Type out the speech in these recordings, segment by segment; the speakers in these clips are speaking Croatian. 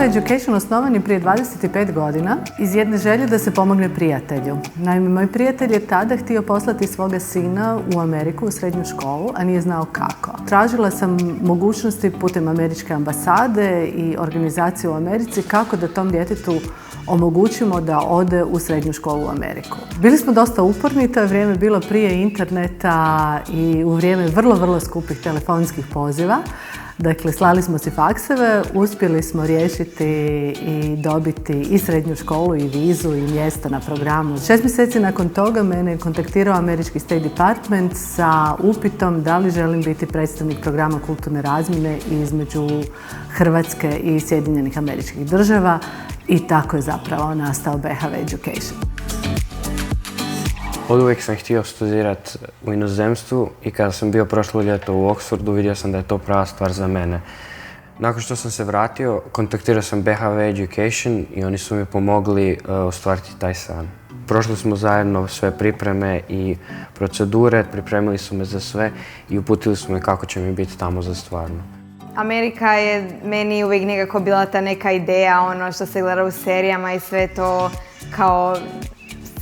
Education osnovan je prije 25 godina iz jedne želje da se pomogne prijatelju. Naime, moj prijatelj je tada htio poslati svoga sina u Ameriku, u srednju školu, a nije znao kako. Tražila sam mogućnosti putem američke ambasade i organizacije u Americi kako da tom djetetu omogućimo da ode u srednju školu u Ameriku. Bili smo dosta uporni, to je vrijeme bilo prije interneta i u vrijeme vrlo skupih telefonskih poziva. Dakle, slali smo si fakseve, uspjeli smo riješiti i dobiti i srednju školu i vizu i mjesto na programu. 6 mjeseci nakon toga mene je kontaktirao američki State Department sa upitom da li želim biti predstavnik programa kulturne razmjene između Hrvatske i Sjedinjenih Američkih Država i tako je zapravo nastao BHV Education. Od uvijek sam htio studirati u inozemstvu i kada sam bio prošlo ljeto u Oxfordu vidio sam da je to prava stvar za mene. Nakon što sam se vratio, kontaktirao sam BHV Education i oni su mi pomogli ostvariti taj san. Prošli smo zajedno sve pripreme i procedure, pripremili su me za sve i uputili su me kako će mi biti tamo za stvarno. Amerika je meni uvijek nekako bila ta neka ideja, ono što se gleda u serijama i sve to kao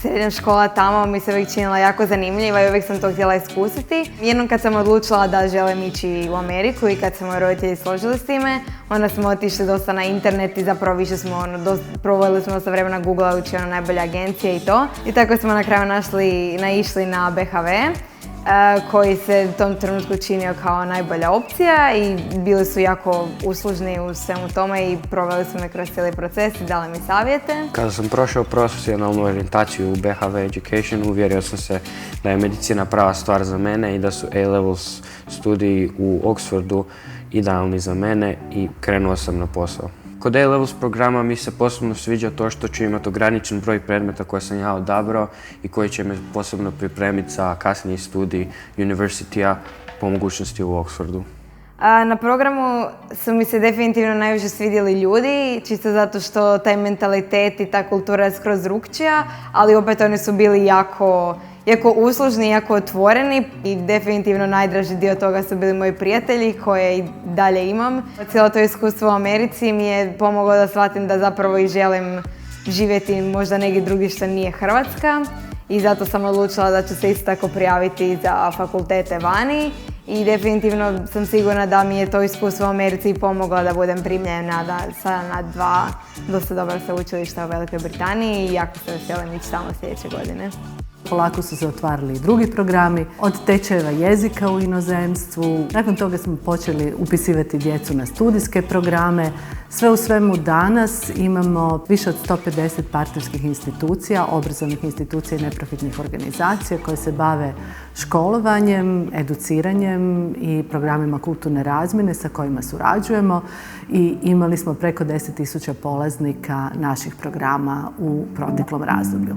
srednja škola tamo mi se uvijek činila jako zanimljiva i uvijek sam to htjela iskusiti. Jednom kad sam odlučila da želim ići u Ameriku i kad se moji roditelji složili s time, onda smo otišli dosta na internet i zapravo više smo provojili smo dosta vremena Google-a, učili najbolje agencije i to. I tako smo na kraju naišli na BHV. Koji se u tom trenutku činio kao najbolja opcija i bili su jako uslužni u svemu tome i proveli su me kroz cijeli proces i dali mi savjete. Kada sam prošao profesionalnu orijentaciju u BHV Education, uvjerio sam se da je medicina prava stvar za mene i da su A-levels studiji u Oxfordu idealni za mene i krenuo sam na posao. Kod A-levels programa mi se posebno sviđa to što ću imati ograničen broj predmeta koje sam ja odabrao i koji će me posebno pripremiti za kasniji studij University-a po mogućnosti u Oxfordu. Na programu su mi se definitivno najviše svidjeli ljudi, čisto zato što taj mentalitet i ta kultura je skroz drukčija, ali opet oni su bili jako uslužni, jako otvoreni i definitivno najdraži dio toga su bili moji prijatelji koje i dalje imam. Cijelo to iskustvo u Americi mi je pomoglo da shvatim da zapravo i želim živjeti možda negdje drugi što nije Hrvatska i zato sam odlučila da ću se isto tako prijaviti za fakultete vani i definitivno sam sigurna da mi je to iskustvo u Americi pomoglo da budem primljena na 2 dosta dobra sveučilišta u Velikoj Britaniji i jako se veselim ići tamo sljedeće godine. Polako su se otvarali i drugi programi, od tečajeva jezika u inozemstvu. Nakon toga smo počeli upisivati djecu na studijske programe. Sve u svemu danas imamo više od 150 partnerskih institucija, obrazovnih institucija i neprofitnih organizacija koje se bave školovanjem, educiranjem i programima kulturne razmjene sa kojima surađujemo i imali smo preko 10.000 polaznika naših programa u proteklom razdoblju.